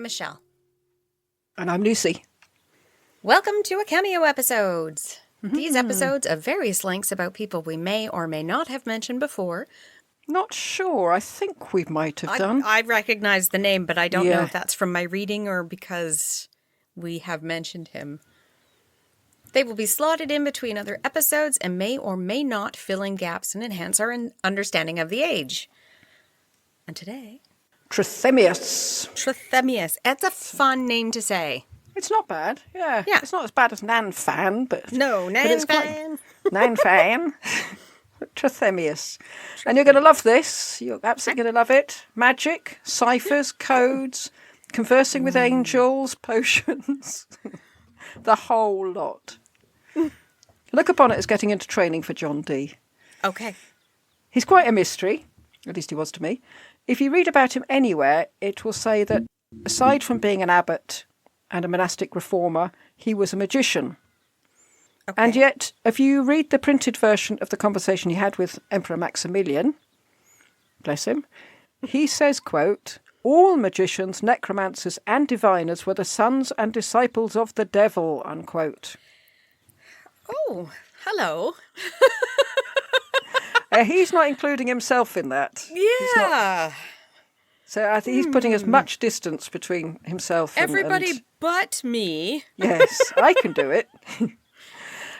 Michelle. And I'm Lucy. Welcome to a Cameo episodes. These episodes of various lengths about people we may or may not have mentioned before. Not sure. I think we might have done. I recognize the name, but I don't know if that's from my reading or because we have mentioned him. They will be slotted in between other episodes and may or may not fill in gaps and enhance our understanding of the age. And today... Trithemius. Trithemius. That's a fun name to say. It's not bad. Yeah. It's not as bad as Nan Fan, but... No, Nan Fan. Nan Fan. Trithemius. And you're going to love this. You're absolutely going to love it. Magic, ciphers, codes, conversing with angels, potions. The whole lot. Look upon it as getting into training for John Dee. Okay. He's quite a mystery. At least he was to me. If you read about him anywhere, it will say that aside from being an abbot and a monastic reformer, he was a magician. Okay. And yet, if you read the printed version of the conversation he had with Emperor Maximilian, bless him, he says, quote, "All magicians, necromancers and diviners were the sons and disciples of the devil," unquote. Oh, hello. He's not including himself in that. Yeah. So I think he's putting as much distance between himself and... Everybody but me. Yes, I can do it.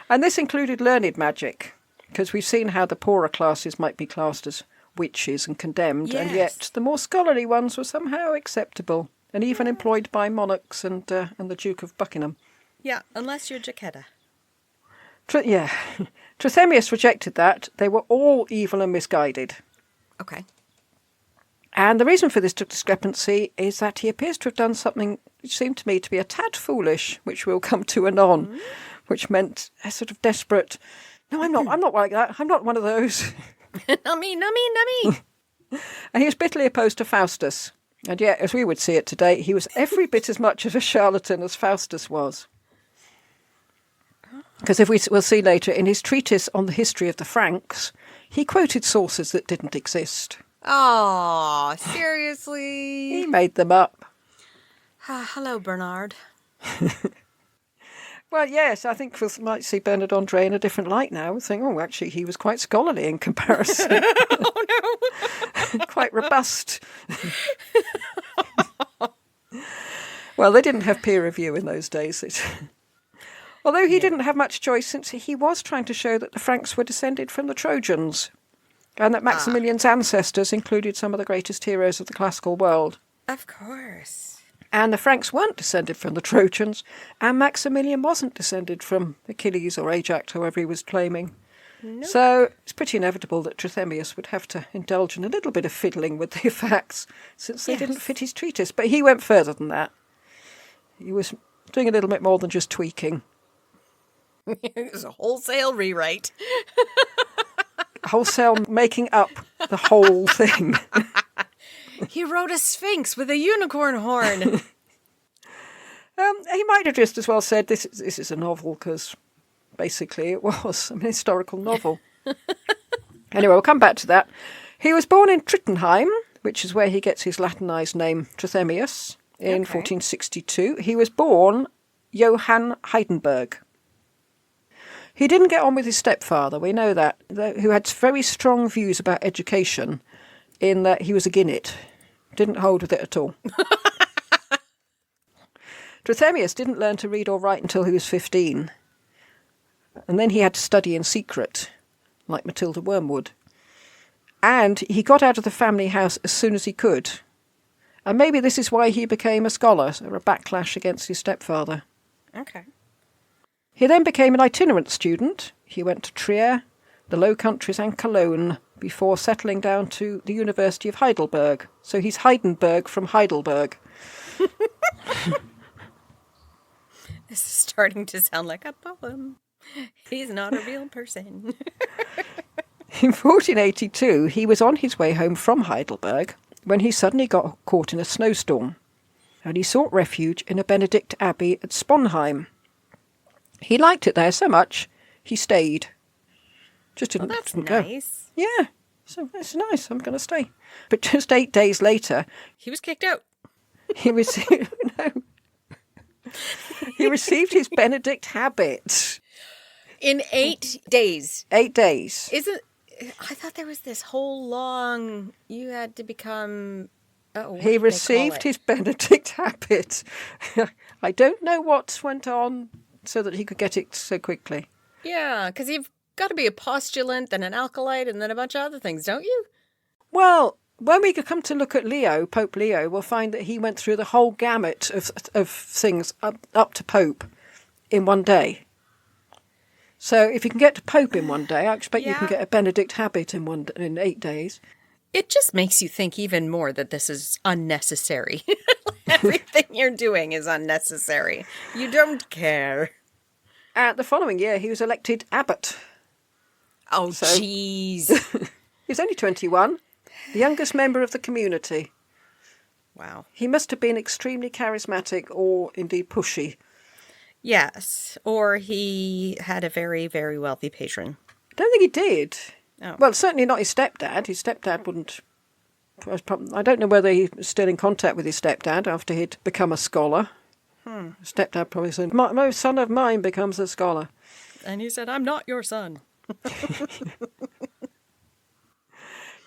And this included learned magic, because we've seen how the poorer classes might be classed as witches and condemned, and yet the more scholarly ones were somehow acceptable, and even employed by monarchs and the Duke of Buckingham. Yeah, unless you're Jaquetta. Trithemius rejected that. They were all evil and misguided. Okay. And the reason for this discrepancy is that he appears to have done something which seemed to me to be a tad foolish, which we'll come to anon, which meant a sort of desperate, no, I'm not like that. I'm not one of those. Not me. And he was bitterly opposed to Faustus. And yet, as we would see it today, he was every bit as much of a charlatan as Faustus was. Because we'll see later, in his treatise on the history of the Franks, he quoted sources that didn't exist. Oh, seriously? He made them up. Hello, Bernard. Well, yes, I think we might see Bernard Andre in a different light now. We think, oh, actually, he was quite scholarly in comparison. Oh, no. Quite robust. Well, they didn't have peer review in those days. Although he didn't have much choice, since he was trying to show that the Franks were descended from the Trojans, and that Maximilian's ancestors included some of the greatest heroes of the classical world. Of course. And the Franks weren't descended from the Trojans, and Maximilian wasn't descended from Achilles or Ajax, whoever he was claiming. Nope. So it's pretty inevitable that Trithemius would have to indulge in a little bit of fiddling with the facts, since they didn't fit his treatise. But he went further than that. He was doing a little bit more than just tweaking. It was a wholesale rewrite. Wholesale making up the whole thing. He wrote a sphinx with a unicorn horn. He might have just as well said this is a novel, because basically it was a historical novel. Anyway, we'll come back to that. He was born in Trithemius, which is where he gets his Latinized name Trithemius, in 1462. He was born Johann Heidenberg. He didn't get on with his stepfather, we know that, who had very strong views about education, in that he was a Guinnit. Didn't hold with it at all. Trithemius didn't learn to read or write until he was 15. And then he had to study in secret, like Matilda Wormwood. And he got out of the family house as soon as he could. And maybe this is why he became a scholar, so a backlash against his stepfather. Okay. He then became an itinerant student. He went to Trier, the Low Countries and Cologne, before settling down to the University of Heidelberg. So he's Heidenberg from Heidelberg. This is starting to sound like a poem. He's not a real person. In 1482, he was on his way home from Heidelberg when he suddenly got caught in a snowstorm, and he sought refuge in a Benedict abbey at Sponheim. He liked it there so much, he stayed. Just didn't, that's didn't nice. Go. Yeah, so it's nice, I'm going to stay. But just 8 days later... He was kicked out. He received no. He received his Benedict habit in 8 days. 8 days. I thought there was this whole long. You had to become. He received his Benedict habit. I don't know what went on so that he could get it so quickly. Yeah, because you've got to be a postulant, then an alkalite, and then a bunch of other things, don't you? Well, when we come to look at Leo, Pope Leo, we'll find that he went through the whole gamut of things up to Pope in one day. So if you can get to Pope in one day, I expect you can get a Benedict habit in 8 days. It just makes you think even more that this is unnecessary. Everything you're doing is unnecessary. You don't care. The following year, he was elected Abbot. Oh, jeez. He was only 21, the youngest member of the community. Wow. He must have been extremely charismatic or indeed pushy. Yes, or he had a very, very wealthy patron. I don't think he did. Oh. Well, certainly not his stepdad. His stepdad wouldn't... I don't know whether he was still in contact with his stepdad after he'd become a scholar. His stepdad probably said, no son of mine becomes a scholar. And he said, I'm not your son.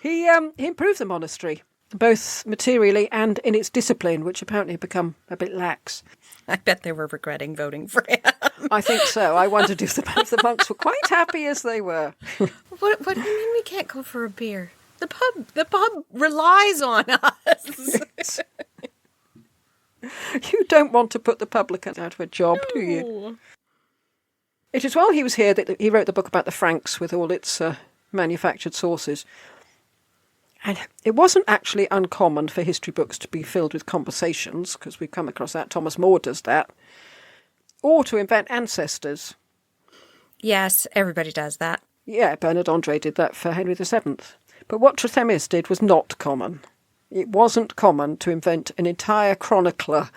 He improved the monastery, both materially and in its discipline, which apparently had become a bit lax. I bet they were regretting voting for him. I think so. I wondered if the monks were quite happy as they were. What do you mean we can't go for a beer? The pub relies on us. You don't want to put the publican out of a job, do you? It is while he was here that he wrote the book about the Franks with all its manufactured sources. And it wasn't actually uncommon for history books to be filled with conversations, because we've come across that. Thomas More does that. Or to invent ancestors. Yes, everybody does that. Yeah, Bernard Andre did that for Henry VII. But what Trithemius did was not common. It wasn't common to invent an entire chronicler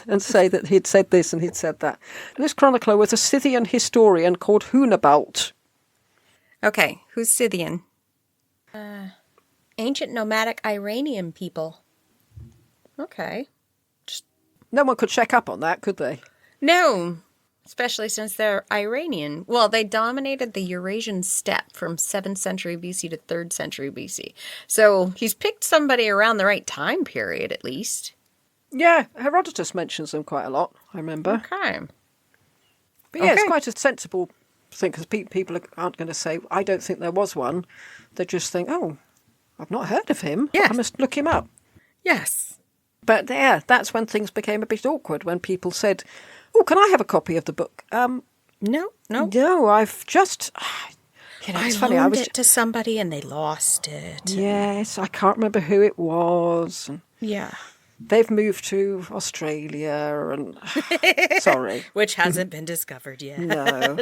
and say that he'd said this and he'd said that. And this chronicler was a Scythian historian called Hunebald. Okay, who's Scythian? Ancient nomadic Iranian people. Okay. No one could check up on that, could they? No, especially since they're Iranian. Well, they dominated the Eurasian steppe from 7th century BC to 3rd century BC. So he's picked somebody around the right time period, at least. Yeah, Herodotus mentions them quite a lot, I remember. Okay. But yeah, it's quite a sensible thing, because people aren't going to say, I don't think there was one. They just think, oh, I've not heard of him. Yes. I must look him up. Yes. But yeah, that's when things became a bit awkward, when people said, oh, can I have a copy of the book? No. No, I've just... it's funny. I loaned it to somebody and they lost it. Yes, I can't remember who it was. Yeah. They've moved to Australia and... Sorry. Which hasn't been discovered yet. No.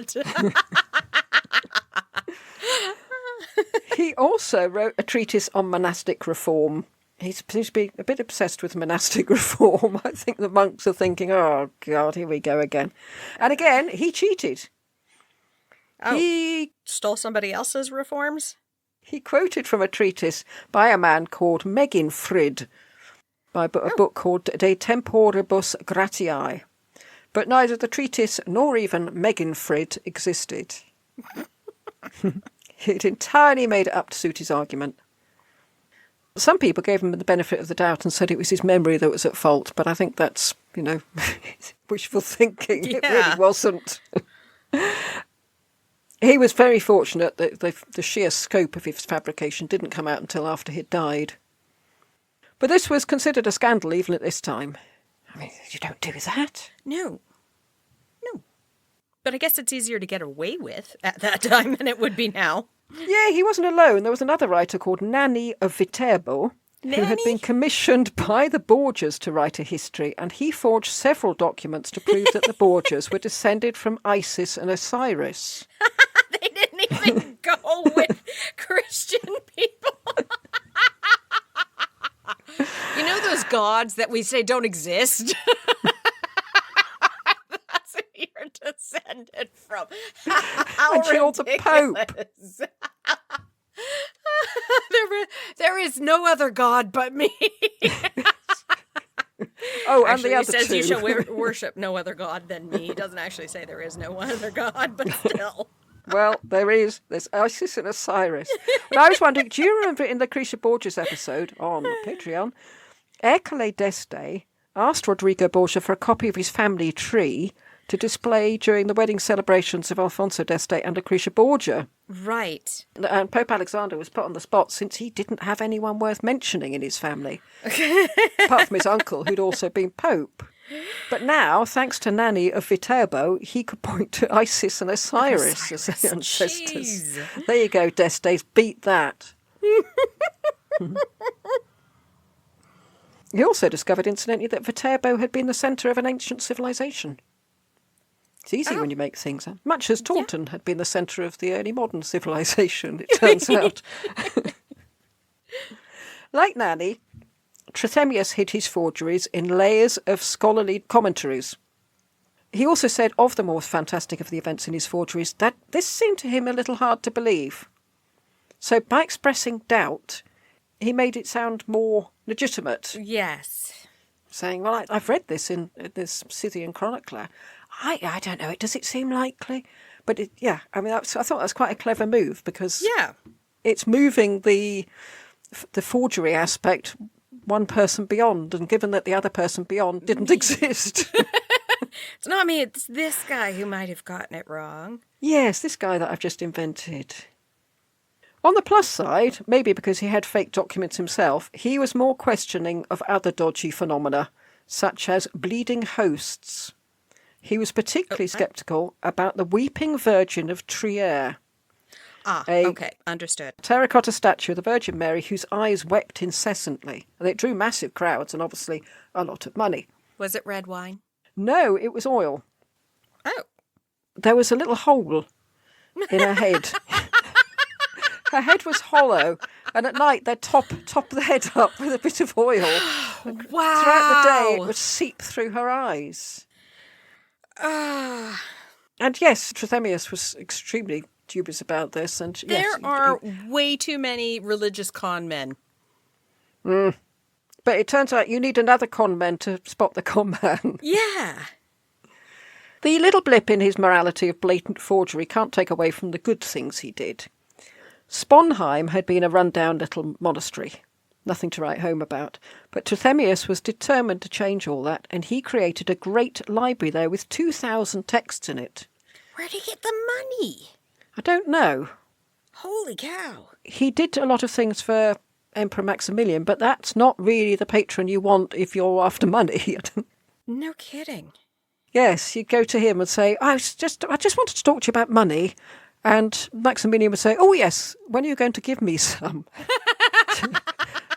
He also wrote a treatise on monastic reform. He seems to be a bit obsessed with monastic reform. I think the monks are thinking, oh, God, here we go again. And again, he cheated. Oh, he stole somebody else's reforms? He quoted from a treatise by a man called Meginfrid, by a book called De Temporibus Gratiae. But neither the treatise nor even Meginfrid existed. He'd entirely made it up to suit his argument. Some people gave him the benefit of the doubt and said it was his memory that was at fault, but I think that's, wishful thinking. Yeah. It really wasn't. He was very fortunate that the sheer scope of his fabrication didn't come out until after he'd died. But this was considered a scandal even at this time. I mean, you don't do that. No. But I guess it's easier to get away with at that time than it would be now. Yeah, he wasn't alone. There was another writer called Nanni of Viterbo who had been commissioned by the Borgias to write a history, and he forged several documents to prove that the Borgias were descended from Isis and Osiris. They didn't even go with Christian people. You know those gods that we say don't exist? That's who you're descended from. How and you're the Pope. There is no other god but me. Oh, actually, and the other he says two. you shall worship no other god than me. He doesn't actually say there is no other god, but still. Well, there's Isis and Osiris. But I was wondering, do you remember in the Lucretia Borgia's episode on Patreon, Ercole d'Este asked Rodrigo Borgia for a copy of his family tree to display during the wedding celebrations of Alfonso d'Este and Lucretia Borgia. Right. And Pope Alexander was put on the spot since he didn't have anyone worth mentioning in his family, apart from his uncle, who'd also been Pope. But now, thanks to Nanny of Viterbo, he could point to Isis and Osiris as their ancestors. Jeez. There you go, D'Estes, beat that. He also discovered, incidentally, that Viterbo had been the centre of an ancient civilization. It's easy when you make things up. Much as Taunton had been the centre of the early modern civilization, it turns out. Like Nanny, Trithemius hid his forgeries in layers of scholarly commentaries. He also said of the more fantastic of the events in his forgeries that this seemed to him a little hard to believe. So by expressing doubt, he made it sound more legitimate. Yes. Saying, well, I've read this in this Scythian chronicler. I don't know, does it seem likely? But I thought that's quite a clever move because it's moving the forgery aspect one person beyond, and given that the other person beyond didn't exist. It's not me, it's this guy who might have gotten it wrong. Yes, this guy that I've just invented. On the plus side, maybe because he had fake documents himself, he was more questioning of other dodgy phenomena, such as bleeding hosts. He was particularly sceptical about the Weeping Virgin of Trier. Okay, understood. Terracotta statue of the Virgin Mary whose eyes wept incessantly. And it drew massive crowds and obviously a lot of money. Was it red wine? No, it was oil. Oh. There was a little hole in her head. Her head was hollow, and at night they'd top the head up with a bit of oil. Wow. Throughout the day it would seep through her eyes. And yes, Trithemius was extremely dubious about this. And there are way too many religious con men. But it turns out you need another con man to spot the con man. Yeah. The little blip in his morality of blatant forgery can't take away from the good things he did. Sponheim had been a run-down little monastery. Nothing to write home about. But Trithemius was determined to change all that, and he created a great library there with 2,000 texts in it. Where'd he get the money? I don't know. Holy cow. He did a lot of things for Emperor Maximilian, but that's not really the patron you want if you're after money. No kidding. Yes, you'd go to him and say, I just wanted to talk to you about money. And Maximilian would say, oh, yes, when are you going to give me some?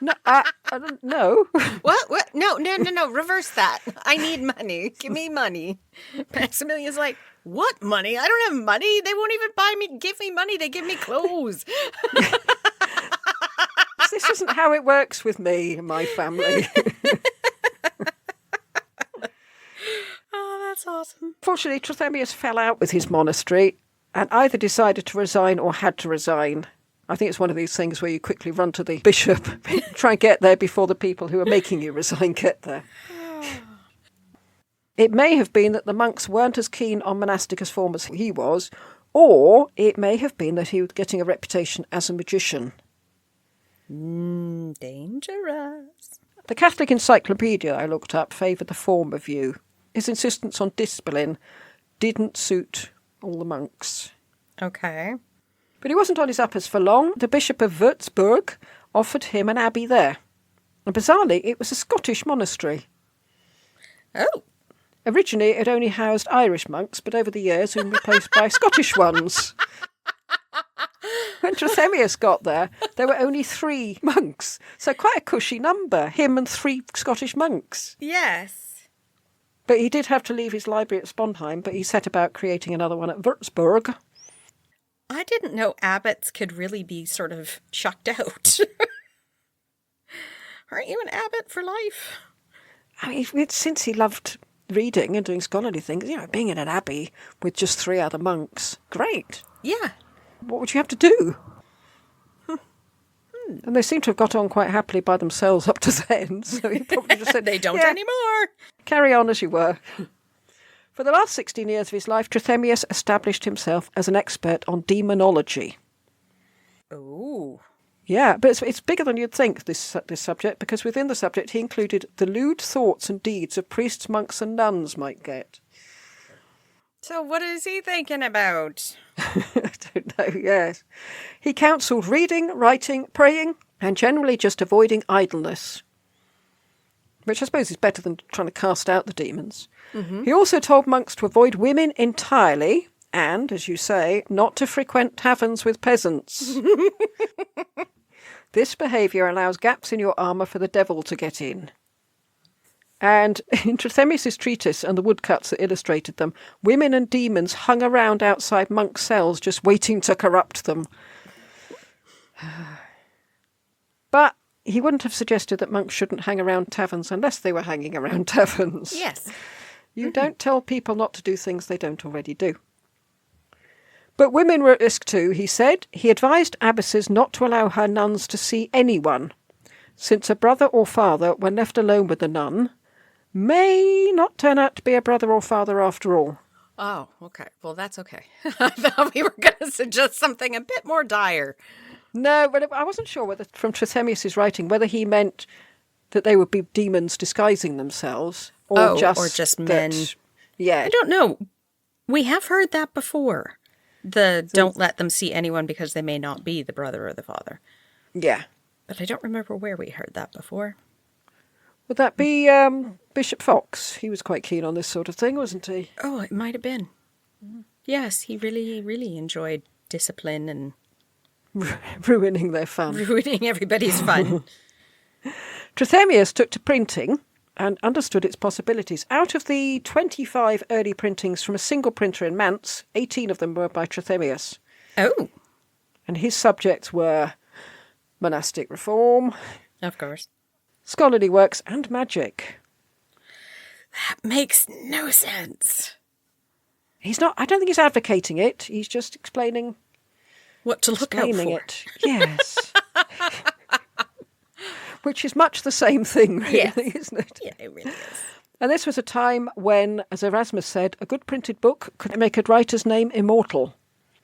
No, I don't know. What? No, reverse that. I need money. Give me money. Maximilian's like, what money? I don't have money. They won't even give me money. They give me clothes. This isn't how it works with me and my family. Oh, that's awesome. Fortunately, Trithemius fell out with his monastery and either decided to resign or had to resign. I think it's one of these things where you quickly run to the bishop, try and get there before the people who are making you resign get there. It may have been that the monks weren't as keen on monastic as form as he was, or it may have been that he was getting a reputation as a magician. Dangerous. The Catholic Encyclopedia I looked up favoured the former view. His insistence on discipline didn't suit all the monks. Okay. But he wasn't on his uppers for long. The Bishop of Würzburg offered him an abbey there. And bizarrely, it was a Scottish monastery. Oh. Originally, it only housed Irish monks, but over the years, been replaced by Scottish ones. When Trithemius got there were only 3 monks. So quite a cushy number, him and 3 Scottish monks. Yes. But he did have to leave his library at Sponheim, but he set about creating another one at Würzburg. I didn't know abbots could really be sort of chucked out. Aren't you an abbot for life? I mean, since he loved reading and doing scholarly things, being in an abbey with just 3 other monks, great. Yeah. What would you have to do? And they seem to have got on quite happily by themselves up to then. So he probably just said, They don't anymore. Carry on as you were. For the last 16 years of his life, Trithemius established himself as an expert on demonology. Oh. Yeah, but it's bigger than you'd think, this subject, because within the subject he included the lewd thoughts and deeds of priests, monks and nuns might get. So what is he thinking about? I don't know, yes. He counselled reading, writing, praying, and generally just avoiding idleness, which I suppose is better than trying to cast out the demons. Mm-hmm. He also told monks to avoid women entirely and, as you say, not to frequent taverns with peasants. This behaviour allows gaps in your armour for the devil to get in. And in Trithemius' treatise and the woodcuts that illustrated them, women and demons hung around outside monk cells just waiting to corrupt them. But he wouldn't have suggested that monks shouldn't hang around taverns unless they were hanging around taverns. Yes. You don't tell people not to do things they don't already do. But women were at risk too, he said. He advised abbesses not to allow her nuns to see anyone, since a brother or father, when left alone with the nun, may not turn out to be a brother or father after all. Oh, okay. Well, that's okay. I thought we were going to suggest something a bit more dire. No, but I wasn't sure whether, from Trithemius' writing, whether he meant that they would be demons disguising themselves, or just men. Yeah. I don't know. We have heard that before. Don't let them see anyone because they may not be the brother or the father. Yeah. But I don't remember where we heard that before. Would that be Bishop Fox? He was quite keen on this sort of thing, wasn't he? Oh, it might have been. Yes, he really, really enjoyed discipline and ruining their fun. Ruining everybody's fun. Trithemius took to printing and understood its possibilities. Out of the 25 early printings from a single printer in Manz, 18 of them were by Trithemius. Oh. And his subjects were monastic reform, of course, scholarly works, and magic. That makes no sense. He's not. I don't think he's advocating it. He's just explaining what to look out for. It. Yes. Which is much the same thing, really, yes. Isn't it? Yeah, it really is. And this was a time when, as Erasmus said, a good printed book could make a writer's name immortal.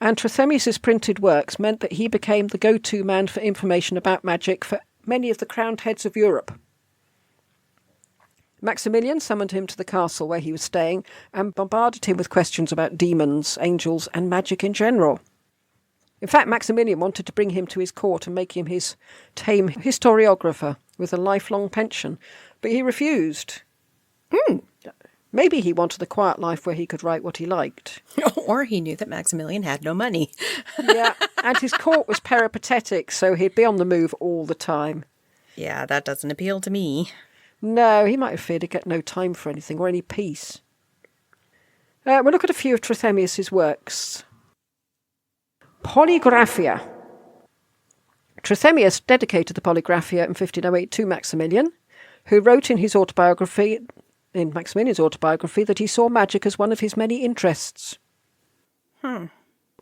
And Trithemius' printed works meant that he became the go-to man for information about magic for many of the crowned heads of Europe. Maximilian summoned him to the castle where he was staying and bombarded him with questions about demons, angels, and magic in general. In fact, Maximilian wanted to bring him to his court and make him his tame historiographer with a lifelong pension, but he refused. Maybe he wanted a quiet life where he could write what he liked. Or he knew that Maximilian had no money. Yeah, and his court was peripatetic, so he'd be on the move all the time. Yeah, that doesn't appeal to me. No, he might have feared he'd get no time for anything or any peace. We'll look at a few of Trithemius' works. Polygraphia. Trithemius dedicated the Polygraphia in 1508 to Maximilian, who wrote in Maximilian's autobiography, that he saw magic as one of his many interests.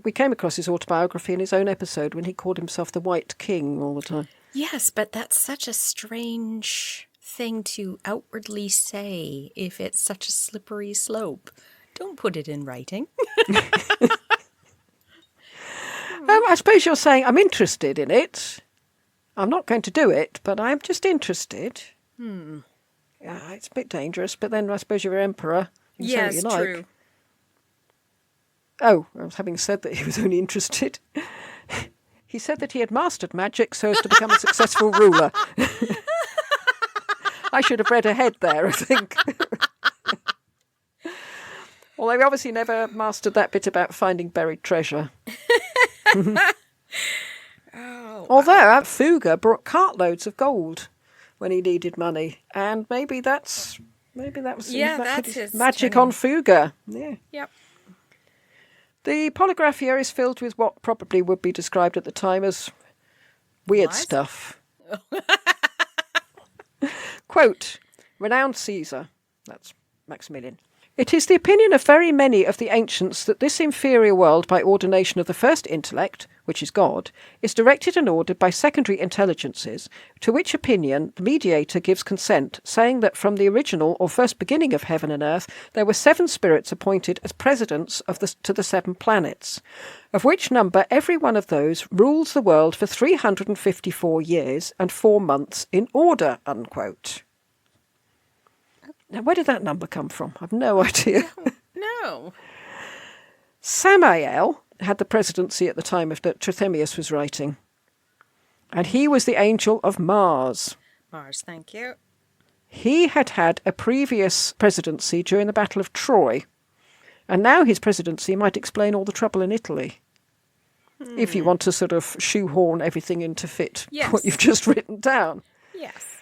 We came across his autobiography in his own episode when he called himself the White King all the time. Yes, but that's such a strange thing to outwardly say if it's such a slippery slope. Don't put it in writing. I suppose you're saying, I'm interested in it. I'm not going to do it, but I'm just interested. Yeah, it's a bit dangerous, but then I suppose you're emperor. You yes, say what you like. True. Oh, I was having said that he was only interested. He said that he had mastered magic so as to become a successful ruler. I should have read ahead there, I think. Although he obviously never mastered that bit about finding buried treasure. Although Fugger brought cartloads of gold when he needed money, and maybe that was his magic on Fugger. Yeah. Yep. The Polygraphia is filled with what probably would be described at the time as weird stuff. Quote, renowned Caesar, that's Maximilian. It is the opinion of very many of the ancients that this inferior world, by ordination of the first intellect, which is God, is directed and ordered by secondary intelligences, to which opinion the mediator gives consent, saying that from the original or first beginning of heaven and earth there were 7 spirits appointed as presidents to the 7 planets, of which number every one of those rules the world for 354 years and 4 months in order, unquote. Now, where did that number come from? I've no idea. No. Samael had the presidency at the time that Trithemius was writing. And he was the angel of Mars. Mars, thank you. He had had a previous presidency during the Battle of Troy. And now his presidency might explain all the trouble in Italy. If you want to sort of shoehorn everything in to fit what you've just written down. Yes.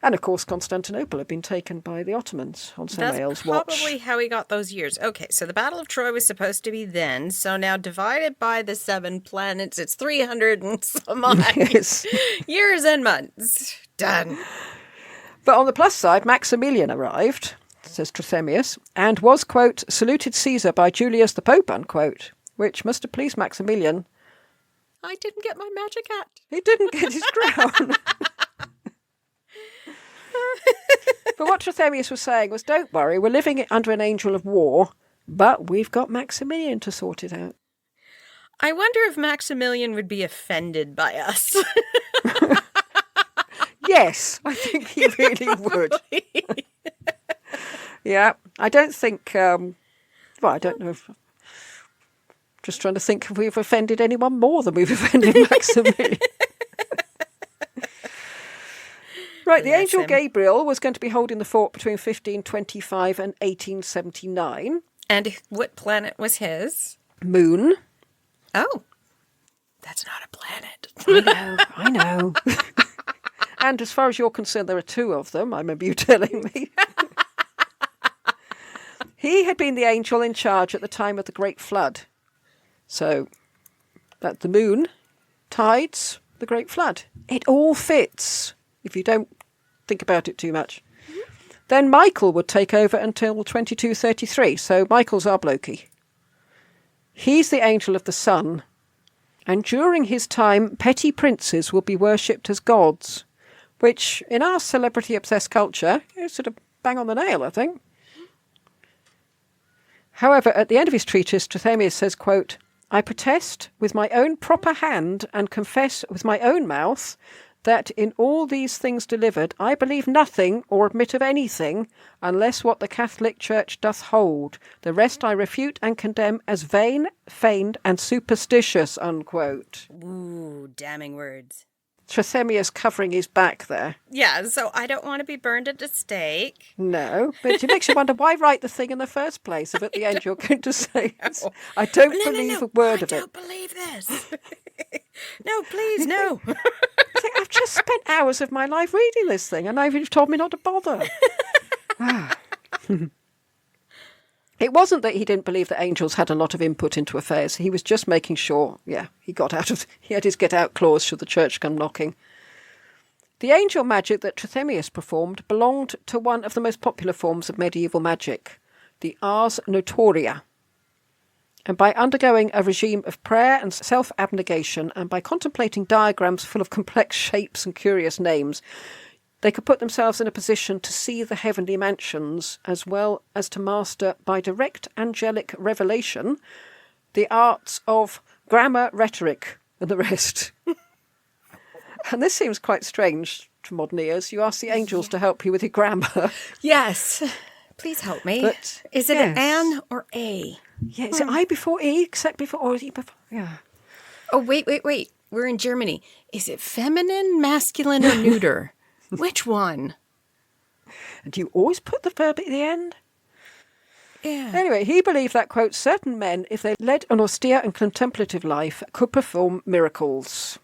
And, of course, Constantinople had been taken by the Ottomans on Samael's watch. That's probably how he got those years. Okay, so the Battle of Troy was supposed to be then. So now divided by the 7 planets, it's 300 and some odd years and months. Done. But on the plus side, Maximilian arrived, says Trithemius, and was, quote, saluted Caesar by Julius the Pope, unquote, which must have pleased Maximilian. I didn't get my magic hat. He didn't get his crown. But what Trithemius was saying was, don't worry, we're living under an angel of war, but we've got Maximilian to sort it out. I wonder if Maximilian would be offended by us. Yes, I think he really would. Yeah, I don't think, well, I don't know if, just trying to think if we've offended anyone more than we've offended Maximilian. Right, the angel Gabriel was going to be holding the fort between 1525 and 1879. And what planet was his? Moon. Oh, that's not a planet. I know. And as far as you're concerned, there are 2 of them, I remember you telling me. He had been the angel in charge at the time of the Great Flood. So, that the moon, tides, the Great Flood. It all fits, if you don't think about it too much. Mm-hmm. Then Michael would take over until 2233, so Michael's our blokey. He's the angel of the sun, and during his time, petty princes will be worshipped as gods, which, in our celebrity-obsessed culture, is sort of bang on the nail, I think. However, at the end of his treatise, Trithemius says, quote, I protest with my own proper hand and confess with my own mouth that in all these things delivered I believe nothing or admit of anything unless what the Catholic Church doth hold. The rest I refute and condemn as vain, feigned, and superstitious, unquote. Ooh, damning words. Trithemius covering his back there. Yeah, so I don't want to be burned at the stake. No, but it makes you wonder, why write the thing in the first place if at the end you're going to say, I don't believe a word of it. I don't believe this. No, please, no. I've just spent hours of my life reading this thing and now you've told me not to bother. It wasn't that he didn't believe that angels had a lot of input into affairs. He was just making sure, he had his get out clause should the church come knocking. The angel magic that Trithemius performed belonged to one of the most popular forms of medieval magic, the ars notoria. And by undergoing a regime of prayer and self-abnegation, and by contemplating diagrams full of complex shapes and curious names, they could put themselves in a position to see the heavenly mansions, as well as to master, by direct angelic revelation, the arts of grammar, rhetoric, and the rest. And this seems quite strange to modern ears. You ask the angels to help you with your grammar. Yes. Please help me. But, is it an or a? Yeah, is it I before E, except before, or is E before? Yeah. Oh, wait. We're in Germany. Is it feminine, masculine, or neuter? Which one? And do you always put the verb at the end? Yeah. Anyway, he believed that, quote, certain men, if they led an austere and contemplative life, could perform miracles.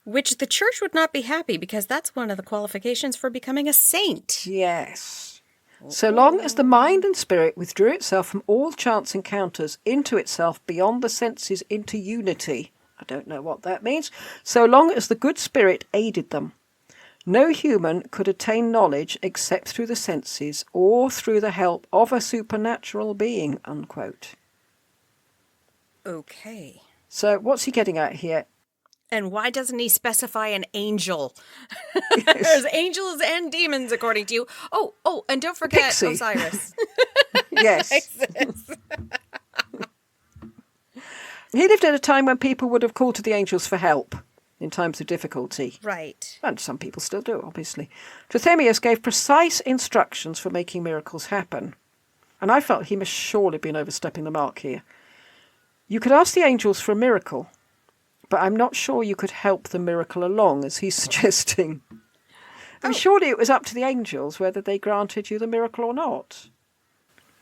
Which the church would not be happy, because that's one of the qualifications for becoming a saint. Yes. So long as the mind and spirit withdrew itself from all chance encounters into itself beyond the senses into unity. I don't know what that means. So long as the good spirit aided them. No human could attain knowledge except through the senses or through the help of a supernatural being, unquote. Okay. So what's he getting at here? And why doesn't he specify an angel? Yes. There's angels and demons, according to you. Oh, and don't forget Pixie. Osiris. Yes. He lived at a time when people would have called to the angels for help in times of difficulty. Right. And some people still do, obviously. Trithemius gave precise instructions for making miracles happen. And I felt he must surely have been overstepping the mark here. You could ask the angels for a miracle, but I'm not sure you could help the miracle along, as he's suggesting. I mean, surely it was up to the angels whether they granted you the miracle or not.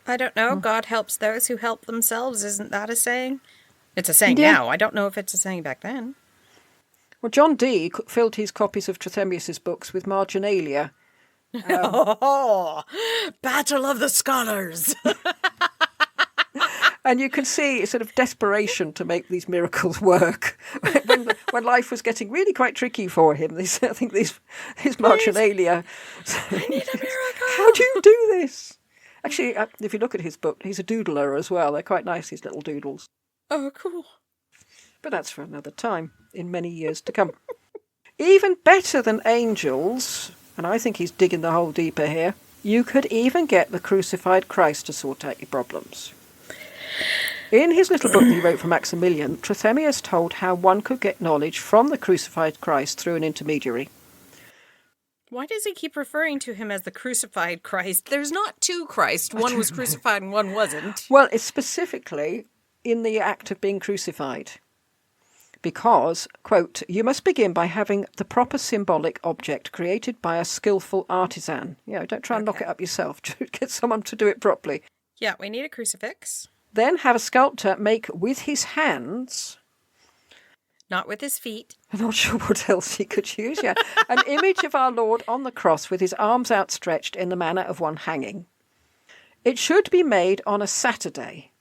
I don't know. God helps those who help themselves. Isn't that a saying? It's a saying now. I don't know if it's a saying back then. Well, John Dee filled his copies of Trithemius's books with marginalia. Battle of the Scholars. And you can see a sort of desperation to make these miracles work. when life was getting really quite tricky for him, I think these marginalia. I need a miracle. How do you do this? Actually, if you look at his book, he's a doodler as well. They're quite nice, these little doodles. Oh, cool. But that's for another time, in many years to come. Even better than angels, and I think he's digging the hole deeper here, you could even get the crucified Christ to sort out your problems. In his little book that he wrote for Maximilian, Trithemius told how one could get knowledge from the crucified Christ through an intermediary. Why does he keep referring to him as the crucified Christ? There's not two Christ. One was crucified and one wasn't. Well, it's specifically in the act of being crucified. Because, quote, you must begin by having the proper symbolic object created by a skillful artisan. Don't try and knock it up yourself. Get someone to do it properly. Yeah, we need a crucifix. Then have a sculptor make with his hands... Not with his feet. I'm not sure what else he could use, an image of our Lord on the cross with his arms outstretched in the manner of one hanging. It should be made on a Saturday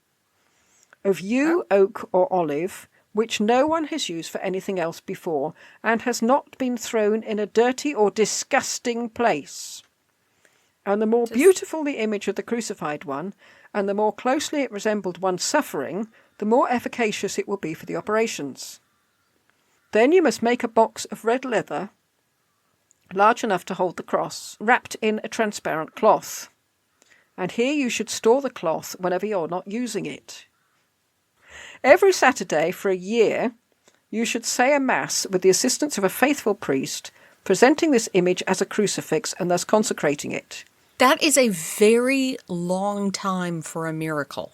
of yew, oak or olive, which no one has used for anything else before, and has not been thrown in a dirty or disgusting place. And the more beautiful the image of the crucified one, and the more closely it resembled one suffering, the more efficacious it will be for the operations. Then you must make a box of red leather, large enough to hold the cross, wrapped in a transparent cloth. And here you should store the cloth whenever you're not using it. Every Saturday for a year, you should say a mass with the assistance of a faithful priest, presenting this image as a crucifix and thus consecrating it. That is a very long time for a miracle.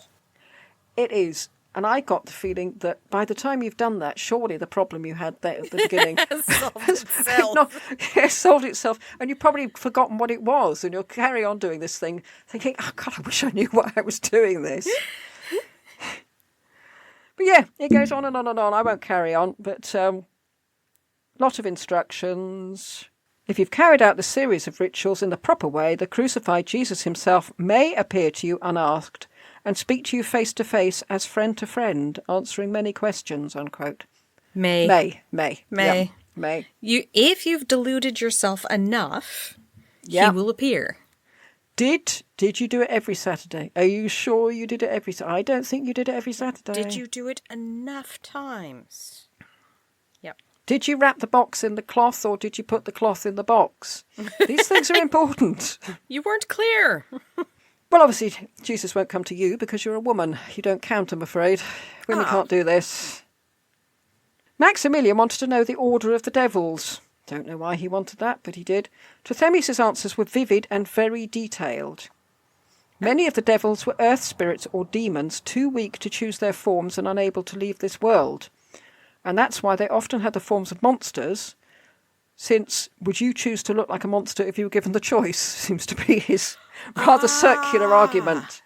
It is. And I got the feeling that by the time you've done that, surely the problem you had there at the beginning has solved itself. And you've probably forgotten what it was, and you'll carry on doing this thing, thinking, oh, God, I wish I knew why I was doing this. But yeah, it goes on and on and on. I won't carry on, but lot of instructions. If you've carried out the series of rituals in the proper way, the crucified Jesus himself may appear to you unasked and speak to you face to face as friend to friend, answering many questions, unquote. May. May. May. If you've deluded yourself enough, he will appear. Did you do it every Saturday? Are you sure you did it every Saturday? I don't think you did it every Saturday. Did you do it enough times? Yep. Did you wrap the box in the cloth, or did you put the cloth in the box? These things are important. You weren't clear. Well, obviously, Jesus won't come to you because you're a woman. You don't count, I'm afraid. Women can't do this. Maximilian wanted to know the order of the devils. Don't know why he wanted that, but he did. Trithemius' answers were vivid and very detailed. Many of the devils were earth spirits or demons, too weak to choose their forms and unable to leave this world. And that's why they often had the forms of monsters, since would you choose to look like a monster if you were given the choice, seems to be his rather circular argument.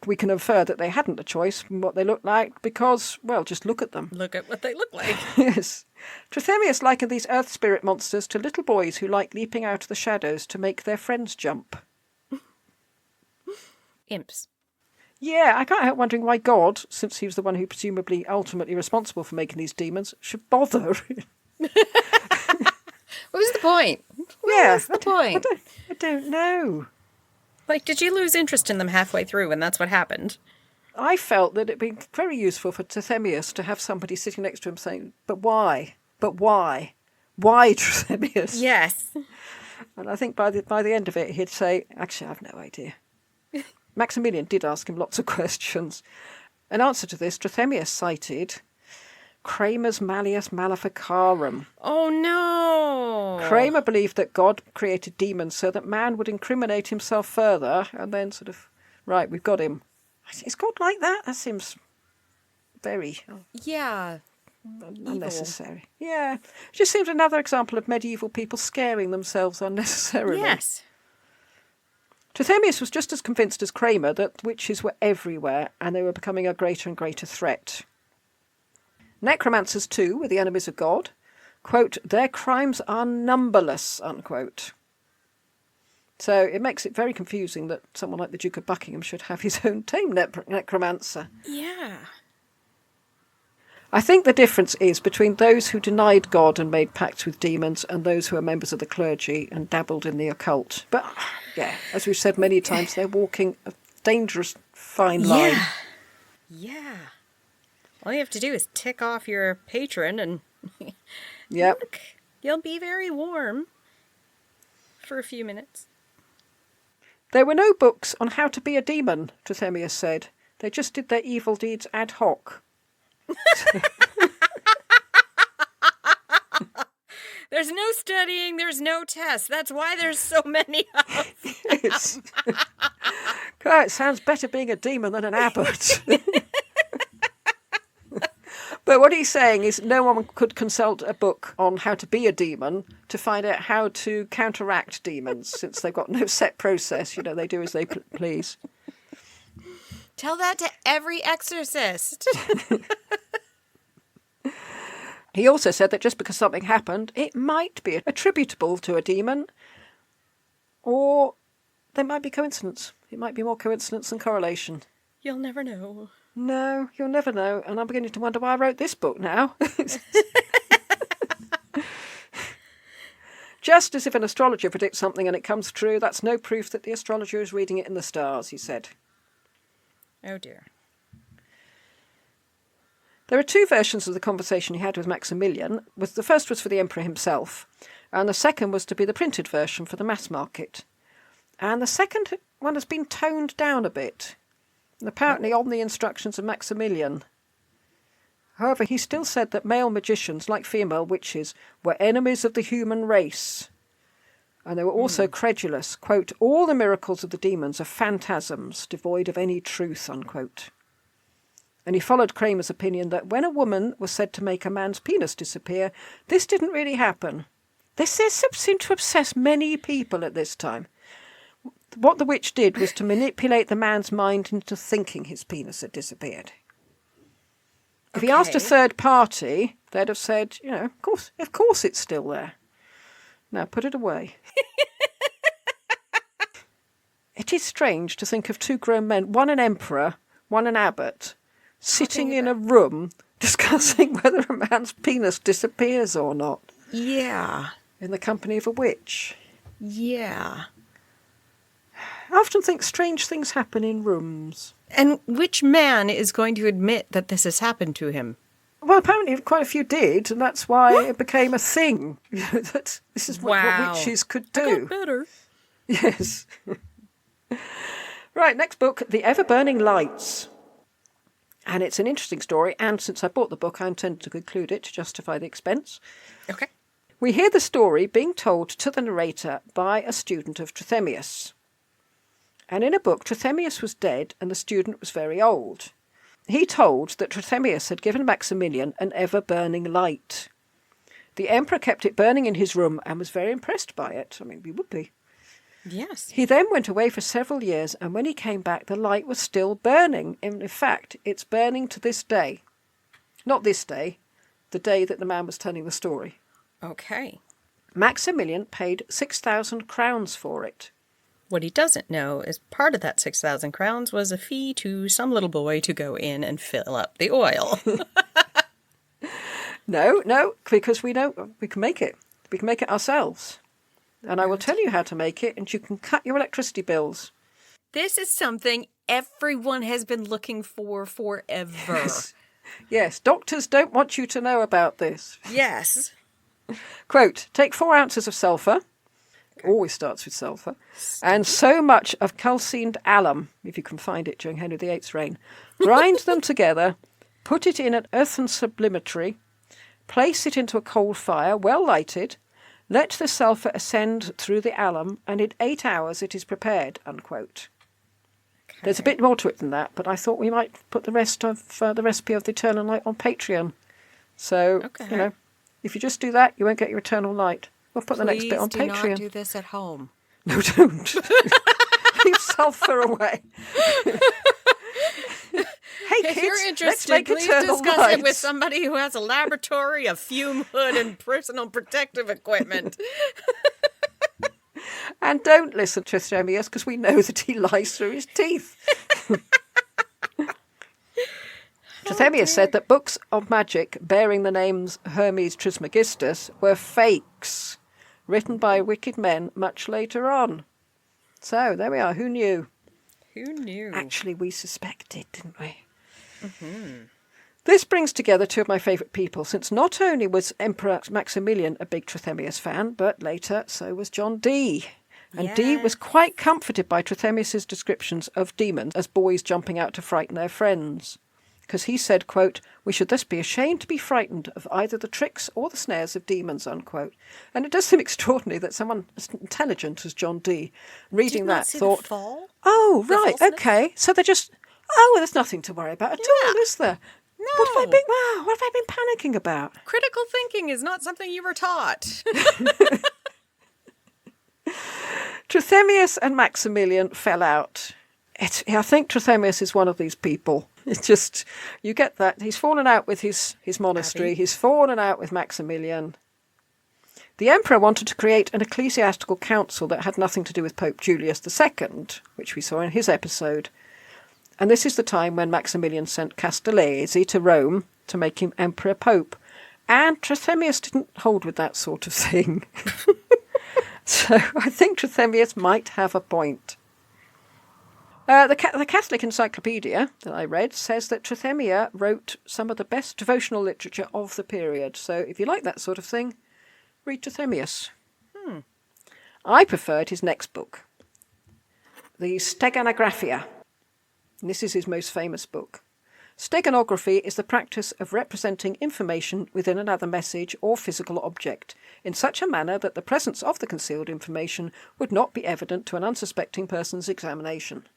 We can infer that they hadn't a choice from what they looked like because, well, just look at them. Look at what they look like. Yes. Trithemius likened these earth spirit monsters to little boys who like leaping out of the shadows to make their friends jump. Imps. Yeah, I can't help wondering why God, since he was the one who presumably ultimately responsible for making these demons, should bother. What was the point? What was the point? I don't know. Like, did you lose interest in them halfway through and that's what happened? I felt that it'd be very useful for Trithemius to have somebody sitting next to him saying, but why? But why? Why, Trithemius? Yes. And I think by the end of it, he'd say, actually, I've no idea. Maximilian did ask him lots of questions. In answer to this, Trithemius cited Kramer's Malleus Maleficarum. Oh, no. Kramer believed that God created demons so that man would incriminate himself further and then sort of, right, we've got him. Is God like that? That seems very yeah, unnecessary. Evil. Yeah. It just seems another example of medieval people scaring themselves unnecessarily. Yes. Trithemius was just as convinced as Kramer that witches were everywhere and they were becoming a greater and greater threat. Necromancers, too, were the enemies of God. Quote, their crimes are numberless, unquote. So it makes it very confusing that someone like the Duke of Buckingham should have his own tame necromancer. Yeah. I think the difference is between those who denied God and made pacts with demons and those who are members of the clergy and dabbled in the occult. But, yeah, as we've said many times, they're walking a dangerous fine line. Yeah. All you have to do is tick off your patron and yep. Look, you'll be very warm for a few minutes. There were no books on how to be a demon, Trithemius said. They just did their evil deeds ad hoc. There's no studying, there's no tests. That's why there's so many of them. God, it sounds better being a demon than an abbot. But what he's saying is no one could consult a book on how to be a demon to find out how to counteract demons, since they've got no set process. You know, they do as they please. Tell that to every exorcist. He also said that just because something happened, it might be attributable to a demon, or there might be coincidence. It might be more coincidence than correlation. You'll never know. No, you'll never know. And I'm beginning to wonder why I wrote this book now. Just as if an astrologer predicts something and it comes true, that's no proof that the astrologer is reading it in the stars, he said. Oh dear. There are two versions of the conversation he had with Maximilian. The first was for the emperor himself, and the second was to be the printed version for the mass market. And the second one has been toned down a bit, and apparently on the instructions of Maximilian. However, he still said that male magicians, like female witches, were enemies of the human race. And they were also credulous. Quote, all the miracles of the demons are phantasms, devoid of any truth, unquote. And he followed Kramer's opinion that when a woman was said to make a man's penis disappear, this didn't really happen. This seemed to obsess many people at this time. What the witch did was to manipulate the man's mind into thinking his penis had disappeared. If he asked a third party, they'd have said, you know, of course it's still there. Now put it away. It is strange to think of two grown men, one an emperor, one an abbot, sitting in a room discussing whether a man's penis disappears or not. Yeah. In the company of a witch. Yeah. I often think strange things happen in rooms. And which man is going to admit that this has happened to him? Well, apparently quite a few did, and that's why it became a thing. That this is what witches could do. I got better. Yes. Right, next book, The Ever-Burning Lights. And it's an interesting story, and since I bought the book, I intend to conclude it to justify the expense. Okay. We hear the story being told to the narrator by a student of Trithemius. And in a book, Trithemius was dead and the student was very old. He told that Trithemius had given Maximilian an ever-burning light. The emperor kept it burning in his room and was very impressed by it. I mean, we would be. Yes. He then went away for several years, and when he came back, the light was still burning. In fact, it's burning to this day. Not this day, the day that the man was telling the story. Okay. Maximilian paid 6,000 crowns for it. What he doesn't know is part of that 6,000 crowns was a fee to some little boy to go in and fill up the oil. No, because we know we can make it. We can make it ourselves. And I will tell you how to make it, and you can cut your electricity bills. This is something everyone has been looking for forever. Yes, doctors don't want you to know about this. Yes. Quote, take 4 ounces of sulphur, always starts with sulphur, and so much of calcined alum, if you can find it during Henry VIII's reign. Grind them together, put it in an earthen subliminary, place it into a coal fire, well lighted, let the sulphur ascend through the alum, and in 8 hours it is prepared, unquote. Okay. There's a bit more to it than that, but I thought we might put the rest of the recipe of the eternal light on Patreon. So, if you just do that, you won't get your eternal light. We'll put the next bit on Patreon. Please do not do this at home. No, don't. Leave sulphur away. Hey kids, if you're interested, let's make please eternal discuss light. it with somebody who has a laboratory, a fume hood, and personal protective equipment. And don't listen to Trithemius, because we know that he lies through his teeth. Trithemius said that books of magic bearing the names Hermes Trismegistus were fakes, written by wicked men much later on. So, there we are. Who knew? Who knew? Actually, we suspected, didn't we? Mm-hmm. This brings together 2 of my favourite people, since not only was Emperor Maximilian a big Trithemius fan, but later so was John Dee. And Dee was quite comforted by Trithemius's descriptions of demons as boys jumping out to frighten their friends. Because he said, quote, we should thus be ashamed to be frightened of either the tricks or the snares of demons, unquote. And it does seem extraordinary that someone as intelligent as John Dee, reading that, thought, oh, right, okay, so they're just, there's nothing to worry about at all, is there? No. What have I been panicking about? Critical thinking is not something you were taught. Trithemius and Maximilian fell out. I think Trithemius is one of these people. It's just, you get that. He's fallen out with his monastery. He's fallen out with Maximilian. The emperor wanted to create an ecclesiastical council that had nothing to do with Pope Julius II, which we saw in his episode. And this is the time when Maximilian sent Castellesi to Rome to make him emperor pope. And Trithemius didn't hold with that sort of thing. So I think Trithemius might have a point. The Catholic Encyclopedia that I read says that Trithemius wrote some of the best devotional literature of the period. So if you like that sort of thing, read Trithemius. I preferred his next book, the Steganographia. And this is his most famous book. Steganography is the practice of representing information within another message or physical object in such a manner that the presence of the concealed information would not be evident to an unsuspecting person's examination.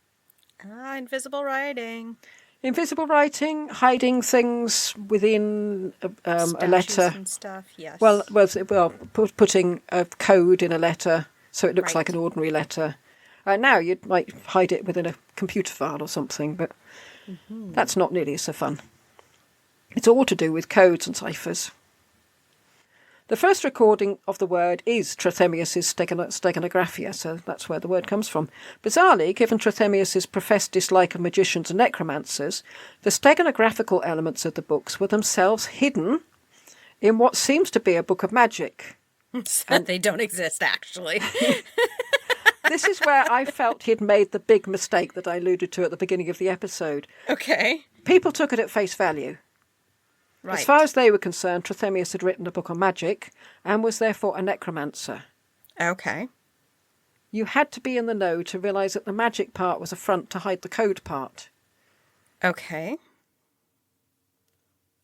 Invisible writing. Invisible writing, hiding things within a letter. And stuff, yes. Well, putting a code in a letter so it looks like an ordinary letter. Now you might hide it within a computer file or something, but that's not nearly so fun. It's all to do with codes and ciphers. The first recording of the word is Trithemius's Steganographia, so that's where the word comes from. Bizarrely, given Trithemius's professed dislike of magicians and necromancers, the steganographical elements of the books were themselves hidden in what seems to be a book of magic. And they don't exist, actually. This is where I felt he'd made the big mistake that I alluded to at the beginning of the episode. Okay. People took it at face value. Right. As far as they were concerned, Trithemius had written a book on magic and was therefore a necromancer. Okay. You had to be in the know to realise that the magic part was a front to hide the code part. Okay.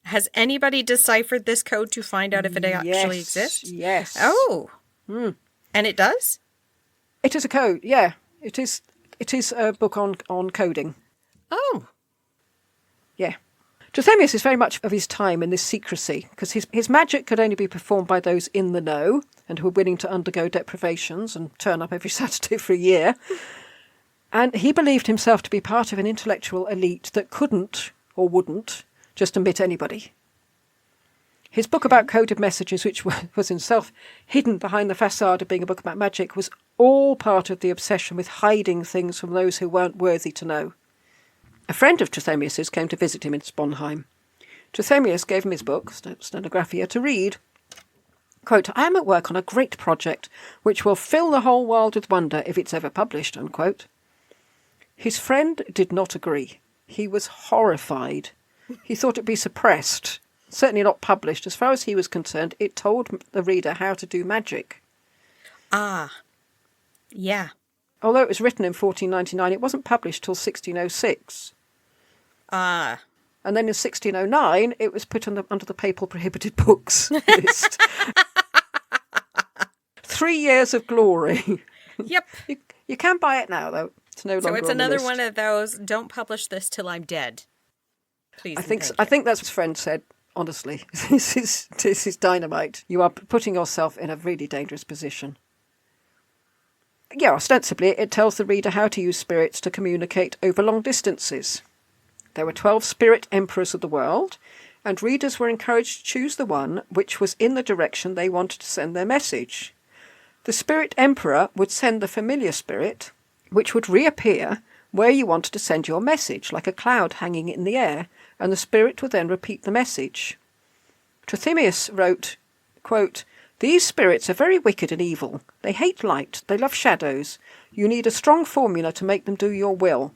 Has anybody deciphered this code to find out if it actually exists? Yes. Oh. And it does? It is a code, yeah. It is a book on coding. Oh. Yeah. Trithemius is very much of his time in this secrecy, because his magic could only be performed by those in the know and who were willing to undergo deprivations and turn up every Saturday for a year. And he believed himself to be part of an intellectual elite that couldn't, or wouldn't, just admit anybody. His book about coded messages, which was himself hidden behind the facade of being a book about magic, was all part of the obsession with hiding things from those who weren't worthy to know. A friend of Trithemius's came to visit him in Sponheim. Trithemius gave him his book, Stenographia, to read. Quote, I am at work on a great project which will fill the whole world with wonder if it's ever published, unquote. His friend did not agree. He was horrified. He thought it'd be suppressed, certainly not published. As far as he was concerned, it told the reader how to do magic. Ah, yeah. Although it was written in 1499, it wasn't published till 1606. Ah. And then in 1609, it was put under the papal prohibited books list. 3 years of glory. Yep. You can buy it now, though. It's no longer So it's on the another list. one of those, don't publish this till I'm dead. Please. I think that's what his friend said, honestly. This is dynamite. You are putting yourself in a really dangerous position. Yeah, ostensibly, it tells the reader how to use spirits to communicate over long distances. There were 12 spirit emperors of the world, and readers were encouraged to choose the one which was in the direction they wanted to send their message. The spirit emperor would send the familiar spirit, which would reappear where you wanted to send your message, like a cloud hanging in the air, and the spirit would then repeat the message. Trithemius wrote, quote, "These spirits are very wicked and evil. They hate light. They love shadows. You need a strong formula to make them do your will.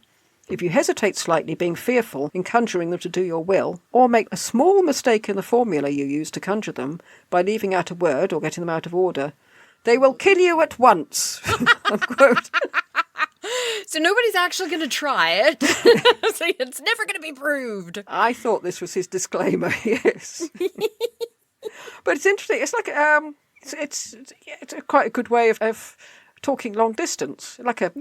If you hesitate slightly, being fearful in conjuring them to do your will, or make a small mistake in the formula you use to conjure them by leaving out a word or getting them out of order, they will kill you at once." Unquote. So nobody's actually going to try it. So it's never going to be proved. I thought this was his disclaimer, yes. But it's interesting. It's like it's quite a good way of talking long distance, like a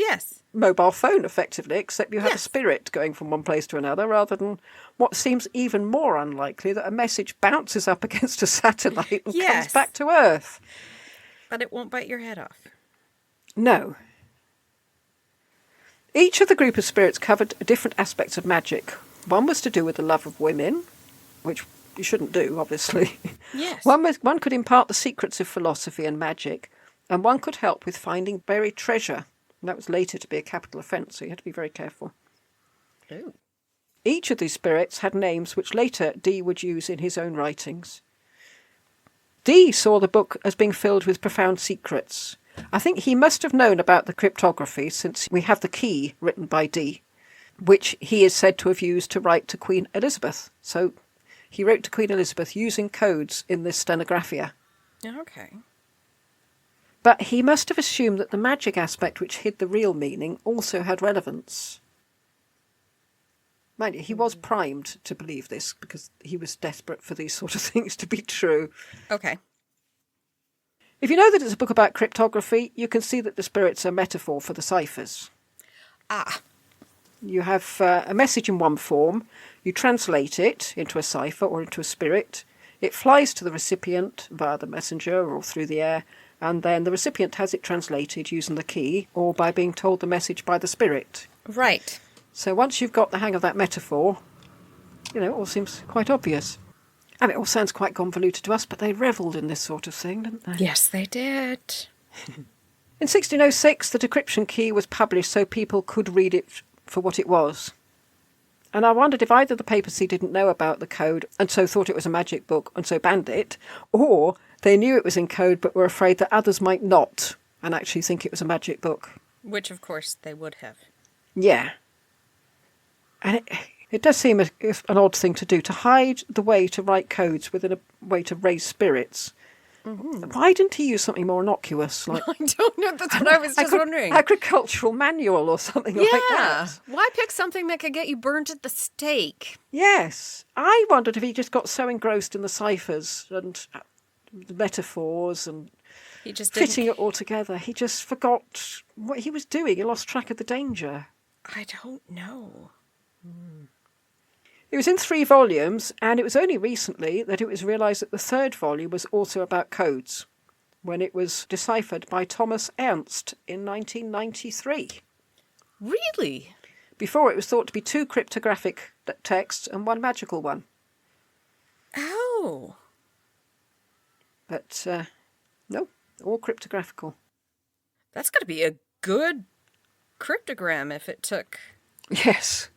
mobile phone, effectively, except you have a spirit going from one place to another, rather than what seems even more unlikely, that a message bounces up against a satellite and comes back to Earth. But it won't bite your head off. No. Each of the group of spirits covered different aspects of magic. One was to do with the love of women, which you shouldn't do, obviously. Yes. One could impart the secrets of philosophy and magic, and one could help with finding buried treasure. And that was later to be a capital offence, so you had to be very careful. Ooh. Each of these spirits had names which later Dee would use in his own writings. Dee saw the book as being filled with profound secrets. I think he must have known about the cryptography, since we have the key written by Dee, which he is said to have used to write to Queen Elizabeth. So he wrote to Queen Elizabeth using codes in this stenographia. Okay. But he must have assumed that the magic aspect which hid the real meaning also had relevance. Mind you, he was primed to believe this because he was desperate for these sort of things to be true. Okay. If you know that it's a book about cryptography, you can see that the spirits are metaphor for the ciphers. Ah. You have a message in one form, you translate it into a cipher or into a spirit, it flies to the recipient via the messenger or through the air, and then the recipient has it translated using the key or by being told the message by the spirit. Right. So once you've got the hang of that metaphor, it all seems quite obvious. And it all sounds quite convoluted to us, but they revelled in this sort of thing, didn't they? Yes, they did. In 1606, the decryption key was published so people could read it for what it was. And I wondered if either the papacy didn't know about the code and so thought it was a magic book and so banned it, or they knew it was in code but were afraid that others might not and actually think it was a magic book. Which, of course, they would have. Yeah. And it does seem an odd thing to do, to hide the way to write codes within a way to raise spirits. Mm-hmm. Why didn't he use something more innocuous? Like I don't know. That's what I was just wondering. Agricultural manual or something like that. Why pick something that could get you burnt at the stake? Yes. I wondered if he just got so engrossed in the ciphers and the metaphors and he just fitting it all together. He just forgot what he was doing. He lost track of the danger. I don't know. It was in 3 volumes, and it was only recently that it was realised that the 3rd volume was also about codes, when it was deciphered by Thomas Ernst in 1993. Really? Before, it was thought to be 2 cryptographic texts and 1 magical one. Oh. But, no, all cryptographical. That's got to be a good cryptogram if it took... Yes.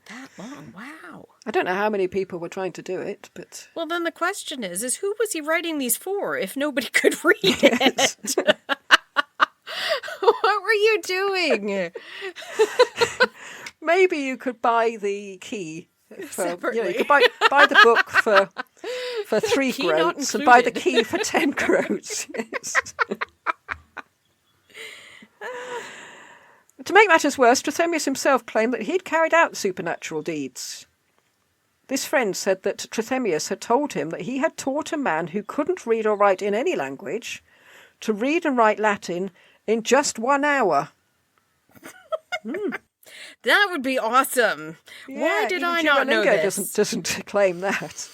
That long, wow. I don't know how many people were trying to do it, but... Well, then the question is who was he writing these for if nobody could read it? What were you doing? Maybe you could buy the key. Separately. You could buy the book for 3 Key not groats and buy the included. key for 10 groats. Yes. To make matters worse, Trithemius himself claimed that he'd carried out supernatural deeds. This friend said that Trithemius had told him that he had taught a man who couldn't read or write in any language to read and write Latin in just 1 hour. That would be awesome. Why did I not know this? Doesn't claim that.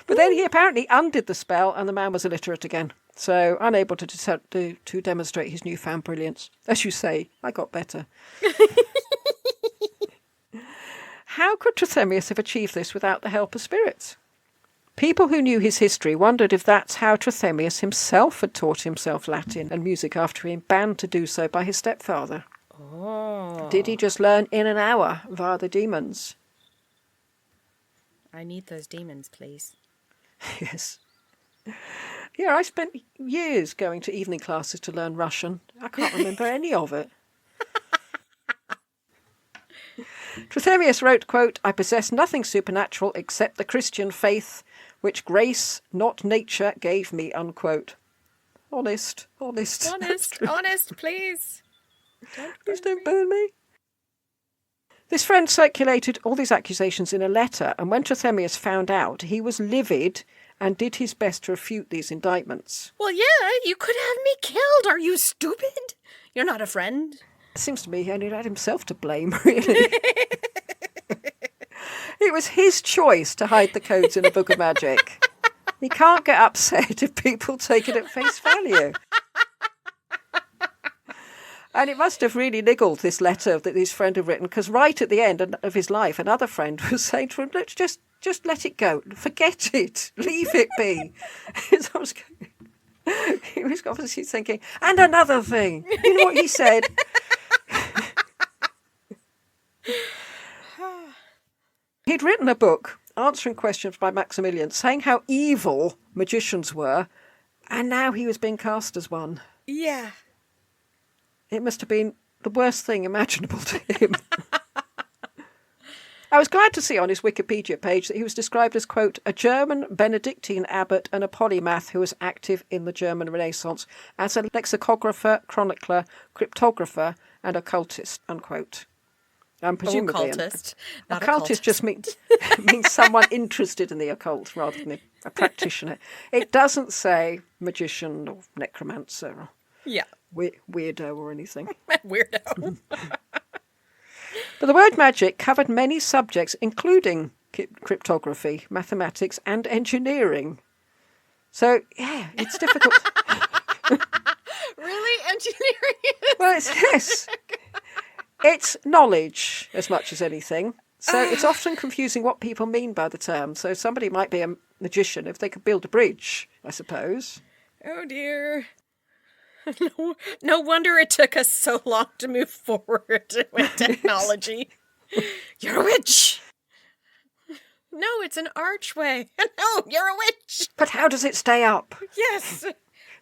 But then he apparently undid the spell and the man was illiterate again. So unable to demonstrate his newfound brilliance. As you say, I got better. How could Trithemius have achieved this without the help of spirits? People who knew his history wondered if that's how Trithemius himself had taught himself Latin and music after being banned to do so by his stepfather. Oh. Did he just learn in an hour via the demons? I need those demons, please. Yes. Yeah, I spent years going to evening classes to learn Russian. I can't remember any of it. Trithemius wrote, quote, "I possess nothing supernatural except the Christian faith, which grace, not nature, gave me," unquote. Honest. Honest, please. Please don't burn me. This friend circulated all these accusations in a letter, and when Trithemius found out, he was livid and did his best to refute these indictments. Well, yeah, you could have me killed. Are you stupid? You're not a friend. It seems to me he only had himself to blame, really. It was his choice to hide the codes in a book of magic. He can't get upset if people take it at face value. And it must have really niggled this letter that his friend had written, because right at the end of his life, another friend was saying to him, "Look, just let it go. Forget it. Leave it be." He was obviously thinking, and another thing. You know what he said? He'd written a book answering questions by Maximilian, saying how evil magicians were, and now he was being cast as one. Yeah. It must have been the worst thing imaginable to him. I was glad to see on his Wikipedia page that he was described as, quote, "a German Benedictine abbot and a polymath who was active in the German Renaissance as a lexicographer, chronicler, cryptographer, and occultist," unquote. Presumably, occultist. Not occultist just means someone interested in the occult rather than a practitioner. It doesn't say magician or necromancer or weirdo or anything. Weirdo. But the word magic covered many subjects, including cryptography, mathematics, and engineering. So, yeah, it's difficult. Really? Engineering? Well, it's knowledge as much as anything. So it's often confusing what people mean by the term. So somebody might be a magician if they could build a bridge, I suppose. Oh, dear. No wonder it took us so long to move forward with technology. You're a witch. No, it's an archway. No, you're a witch. But how does it stay up? Yes.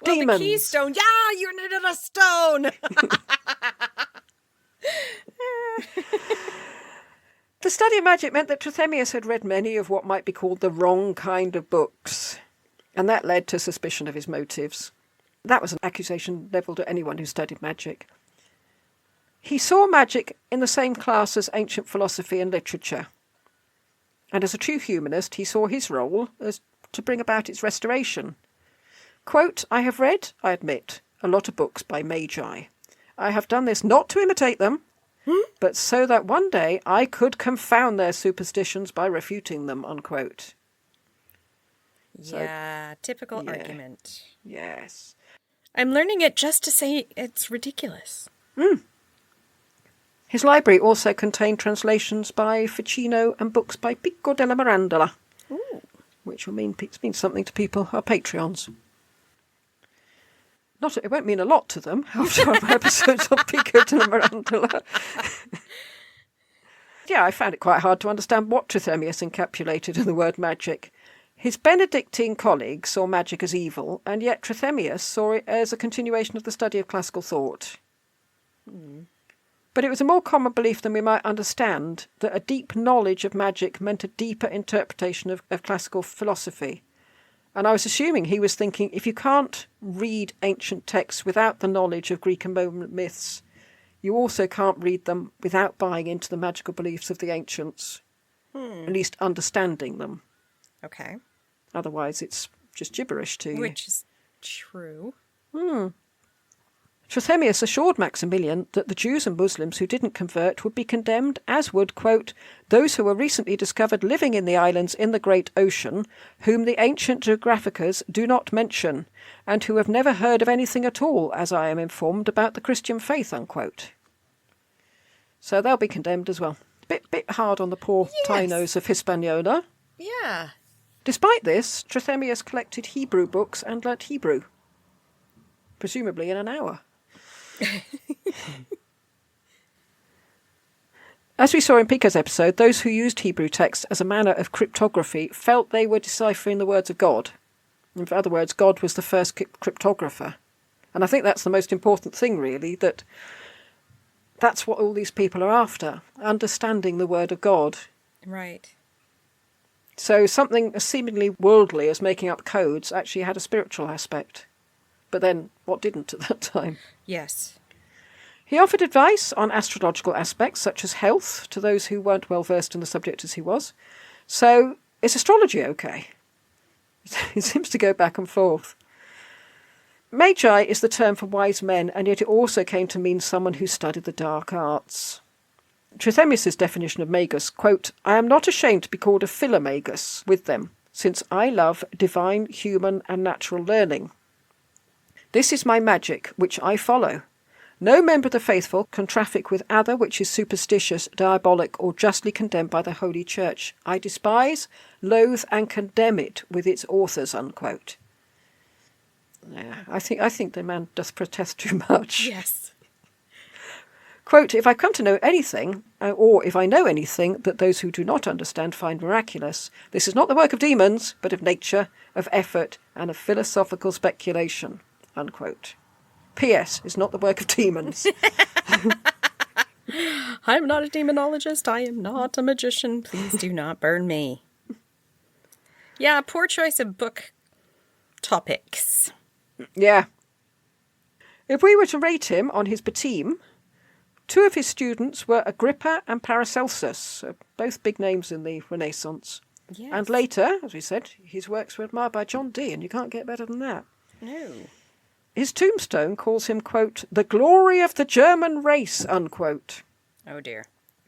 Well, Demons. the keystone. Yeah, you needed a stone. The study of magic meant that Trithemius had read many of what might be called the wrong kind of books, and that led to suspicion of his motives. That was an accusation levelled at anyone who studied magic. He saw magic in the same class as ancient philosophy and literature. And as a true humanist, he saw his role as to bring about its restoration. Quote, "I have read, I admit, a lot of books by magi. I have done this not to imitate them, but so that one day I could confound their superstitions by refuting them," unquote. Yeah, typical argument. Yes. I'm learning it just to say it's ridiculous. His library also contained translations by Ficino and books by Pico della Mirandola, which will mean something to people, our Patreons. It won't mean a lot to them after our episodes of Pico della Mirandola. Yeah, I found it quite hard to understand what Trithemius encapsulated in the word magic. His Benedictine colleagues saw magic as evil, and yet Trithemius saw it as a continuation of the study of classical thought. But it was a more common belief than we might understand that a deep knowledge of magic meant a deeper interpretation of classical philosophy. And I was assuming he was thinking, if you can't read ancient texts without the knowledge of Greek and Roman myths, you also can't read them without buying into the magical beliefs of the ancients, at least understanding them. Okay. Otherwise, it's just gibberish to you. Which is true. Trithemius assured Maximilian that the Jews and Muslims who didn't convert would be condemned, as would, quote, those who were recently discovered living in the islands in the great ocean, whom the ancient geographicers do not mention, and who have never heard of anything at all, as I am informed, about the Christian faith, unquote. So they'll be condemned as well. Bit hard on the poor Tainos of Hispaniola. Yeah. Despite this, Trithemius collected Hebrew books and learnt Hebrew, presumably in an hour. As we saw in Pico's episode, those who used Hebrew text as a manner of cryptography felt they were deciphering the words of God. In other words, God was the first cryptographer. And I think that's the most important thing, really, that's what all these people are after, understanding the word of God. Right. So something as seemingly worldly as making up codes actually had a spiritual aspect. But then, what didn't at that time? Yes. He offered advice on astrological aspects, such as health, to those who weren't well versed in the subject as he was. So, is astrology okay? It seems to go back and forth. Magi is the term for wise men, and yet it also came to mean someone who studied the dark arts. Trithemius' definition of magus, quote, I am not ashamed to be called a philomagus with them, since I love divine, human, and natural learning. This is my magic, which I follow. No member of the faithful can traffic with other which is superstitious, diabolic, or justly condemned by the Holy Church. I despise, loathe, and condemn it with its authors, unquote. Yeah, I think the man doth protest too much. Yes. Quote, if I come to know anything, or if I know anything that those who do not understand find miraculous, this is not the work of demons, but of nature, of effort, and of philosophical speculation. Unquote. P.S. is not the work of demons. I'm not a demonologist. I am not a magician. Please do not burn me. Yeah, poor choice of book topics. Yeah. If we were to rate him on his pateme, two of his students were Agrippa and Paracelsus, both big names in the Renaissance. Yes. And later, as we said, his works were admired by John Dee, and you can't get better than that. No. His tombstone calls him, quote, the glory of the German race, unquote. Oh, dear.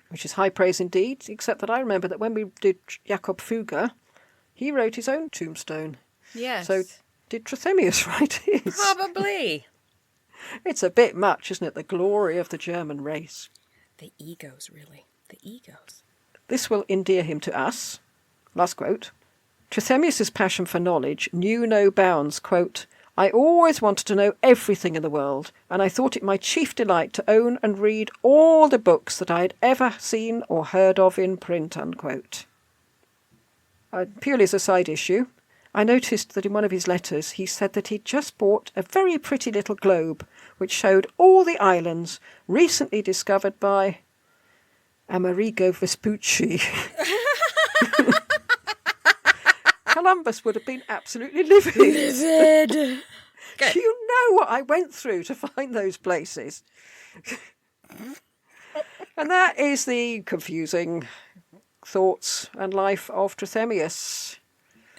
Which is high praise indeed, except that I remember that when we did Jakob Fugger, he wrote his own tombstone. Yes. So did Trithemius write his? Probably. It's a bit much, isn't it? The glory of the German race. The egos, really. The egos. This will endear him to us. Last quote. Trithemius' passion for knowledge knew no bounds, quote, I always wanted to know everything in the world, and I thought it my chief delight to own and read all the books that I had ever seen or heard of in print, unquote. Purely as a side issue, I noticed that in one of his letters he said that he'd just bought a very pretty little globe which showed all the islands recently discovered by Amerigo Vespucci. Columbus would have been absolutely livid. Livid. You know what I went through to find those places. And that is the confusing thoughts and life of Trithemius.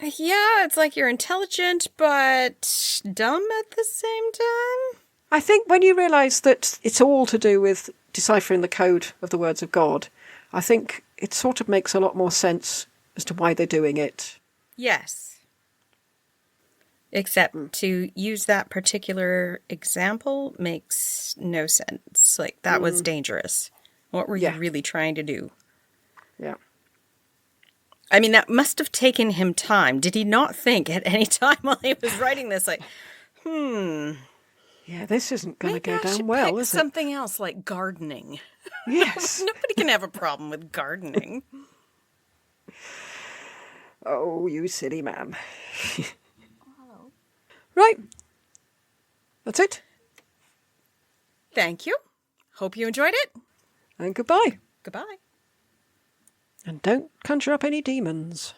Yeah, it's like you're intelligent, but dumb at the same time. I think when you realise that it's all to do with deciphering the code of the words of God, I think it sort of makes a lot more sense as to why they're doing it. Yes. Except to use that particular example makes no sense. Like, that was dangerous. What were you really trying to do? Yeah. I mean, that must have taken him time. Did he not think at any time while he was writing this, like, Yeah, this isn't going to go I down should well, pick is it? something else like gardening. Yes. Nobody can have a problem with gardening. Oh, you silly man. Right. That's it. Thank you. Hope you enjoyed it. And goodbye. Goodbye. And don't conjure up any demons.